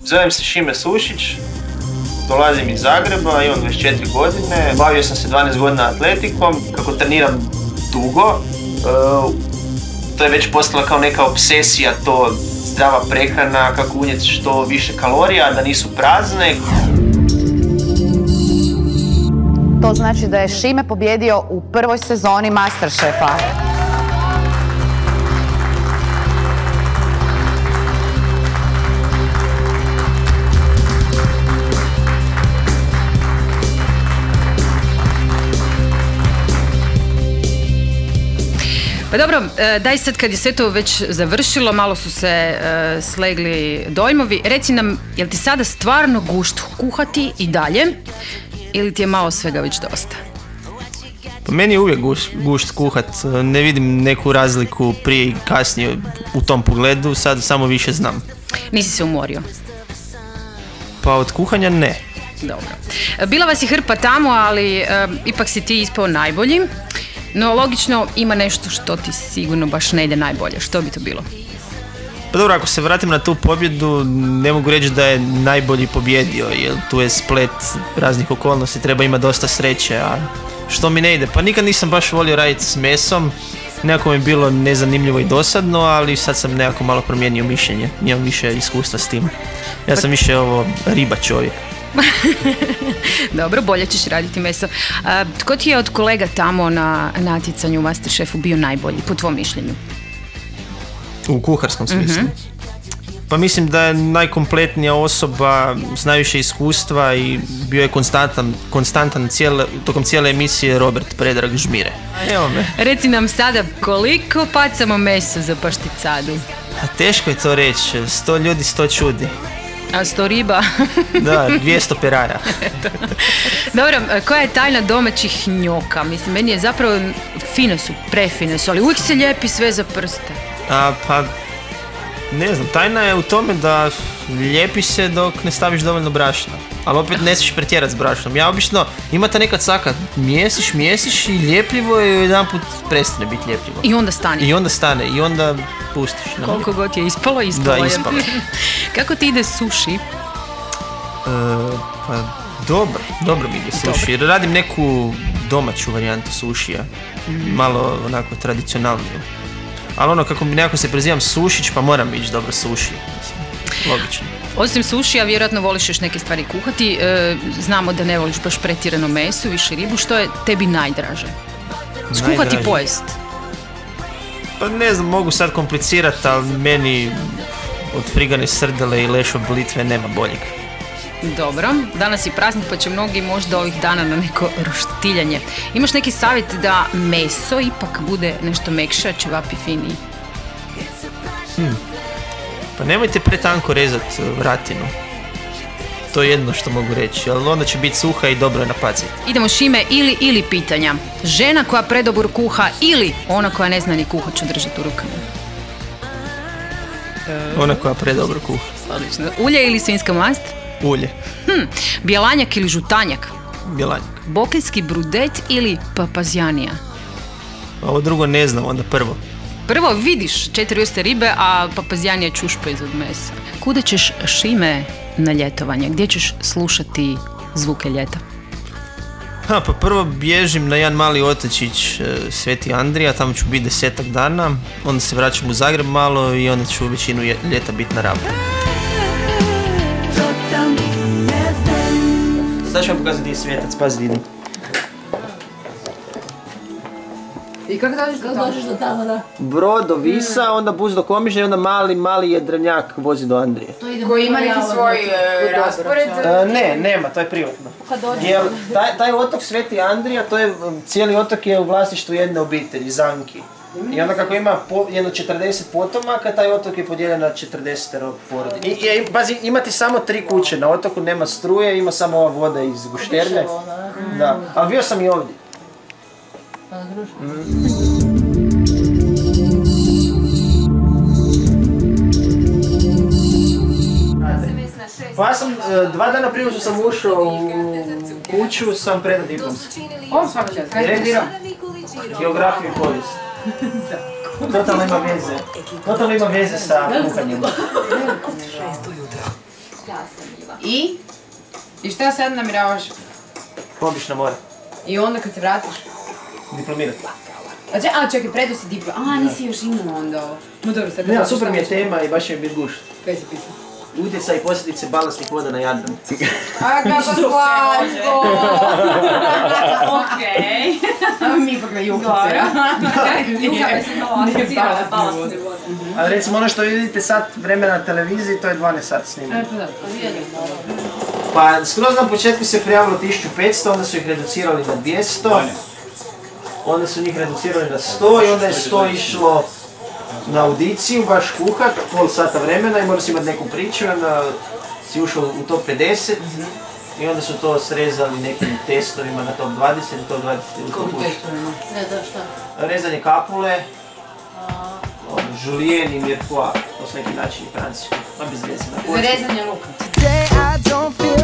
Zovem se Šime Sušić, dolazim iz Zagreba, imam 24 godine, bavio sam se 12 godina atletikom, kako treniram dugo, to je već postala kao neka obsesija, to zdrava prehrana, kako unijeti što više kalorija, da nisu prazne. To znači da je Šime pobjedio u prvoj sezoni Masterchefa. Pa dobro, daj sad kad je sve to već završilo, malo su se slegli dojmovi. Reci nam, jel ti sada stvarno gušt kuhati i dalje ili ti je malo svega već dosta? Pa meni je uvijek gušt kuhat, ne vidim neku razliku prije i kasnije u tom pogledu, sad samo više znam. Nisi se umorio? Pa od kuhanja ne. Dobro. Bila vas je hrpa tamo, ali ipak si ti ispao najbolji. No, logično, ima nešto što ti sigurno baš ne ide najbolje. Što bi to bilo? Pa dobro, ako se vratim na tu pobjedu, ne mogu reći da je najbolji pobjedio, jer tu je splet raznih okolnosti, treba imati dosta sreće, a što mi ne ide? Pa nikad nisam baš volio raditi s mesom, nekako mi je bilo nezanimljivo i dosadno, ali sad sam nekako malo promijenio mišljenje, imam više iskustva s tim. Ja sam više riba čovjek. Dobro, bolje ćeš raditi meso. Tko ti je od kolega tamo na natjecanju u Masterchefu bio najbolji, po tvom mišljenju? U kuharskom smislu? Pa mislim da je najkompletnija osoba s najviše iskustva i bio je konstantan tokom cijele emisije Robert Predrag Žmire. Evo me. Reci nam sada koliko pacamo meso za pašticadu? A teško je to reći, 100 ljudi 100 čudi. A 100 riba? Da, 200 peraja. Dobro, koja je tajna domaćih njoka? Mislim, meni je zapravo fine su, prefine su, ali uvijek se lijepi sve za prste. Pa, ne znam, tajna je u tome da lijepi se dok ne staviš dovoljno brašna. Ali opet ne smiješ pretjerati s brašnom. Ja obično, imate nekad caka, mijesiš i ljepljivo je i jedan put prestane biti ljepljivo. I onda stane. I onda pustiš. Koliko god je ispalo. Da, ispalo. Kako ti ide suši? Pa dobro mi ide suši. Jer radim neku domaću varijantu sušija. Malo onako tradicionalniju. Ali kako mi nekako se prezivam Sušić, pa moram ići dobro suši. Logično. Osim sušija, vjerojatno voliš još neke stvari kuhati. Znamo da ne voliš baš pretjerano meso, više ribu. Što je tebi najdraže? Skuhati i pojest? Pa ne znam, mogu sad komplicirati, ali meni od frigane srdele i lešo blitve nema boljeg. Dobro, danas je praznik pa će mnogi možda ovih dana na neko roštiljanje. Imaš neki savjet da meso ipak bude nešto mekše, ćevapi finiji? Pa nemojte pretanko rezati vratinu. To je jedno što mogu reći, ali onda će biti suha i dobro je napaciti. Idemo Šime, ili pitanja. Žena koja predobro kuha ili ona koja ne zna ni kuhat, ću držati u rukama? Ona koja predobro kuha. Odlično. Ulje ili svinjska mast? Ulje. Bjelanjak ili žutanjak? Bjelanjak. Bokeljski brudet ili papazjanija? Ovo drugo ne znam, onda prvo. Prvo vidiš 4 vrste ribe, a papazjanija je čušpa iz od mesa. Kuda ćeš, Šime, na ljetovanje? Gdje ćeš slušati zvuke ljeta? Pa prvo bježim na jedan mali otočić Sveti Andrija, tamo ću biti 10 dana, onda se vraćam u Zagreb malo i onda ću većinu ljeta biti na Rabu. Sad ću vam pokazati gdje je svjetac, pazi vidim. I kako dođeš do tamo, da? Brod do Visa, onda bus do Komiža i onda mali jedrenjak vozi do Andrije. Koji ima neki svoj raspored? Ne, nema, to je privatno. Jer taj otok Sveti Andrija, to je, cijeli otok je u vlasništvu jedne obitelji, Zanki. I onda kako ima jedno 40 potomaka, taj otok je podijeljen na 40 porodi. I pazi, imate samo 3 kuće, na otoku nema struje, ima samo ova voda iz gušterne. Da, ali bio sam i ovdje. Pa ja sam 2 dana prije što sam ušao u kuću sam predao diplomski. Ovo svaka čast, kaj studirao? Geografiju i povijest. Totalno ima veze sa kuhanjem. I? I šta sad namiravaš? Pobiš na more. I onda kad se vratiš? Diplomirati. A čekaj, predo si diplom. Nisi još imao onda ovo. No dobro, sad Ne, super mi je tema i baš će mi biti gušt. Kaj si pisao? Utjecaj i posljedice balastnih voda na Jadran. A kako slatko! Okej. A mi ipak na jugu cera. Juga je se malo asocirala s balastne vode. Ali recimo ono što vidite sat vremena na televiziji, to je 12 sati snimanje. Pa skroz na početku se prijavilo 1500, onda su ih reducirali na 200. Onda su njih reducirali na 100 i onda je 100 išlo na audiciju, baš kuhat, pol sata vremena i moraš imati neku priču, onda si ušao u top 50 i onda su to srezali nekim testovima na top 20 i top 20 ili top 20. Ne, da, šta? Rezanje kapule, julienne i mirepoix, to su neki načini francuski, pa bez veze. Za rezanje luka. Today I don't feel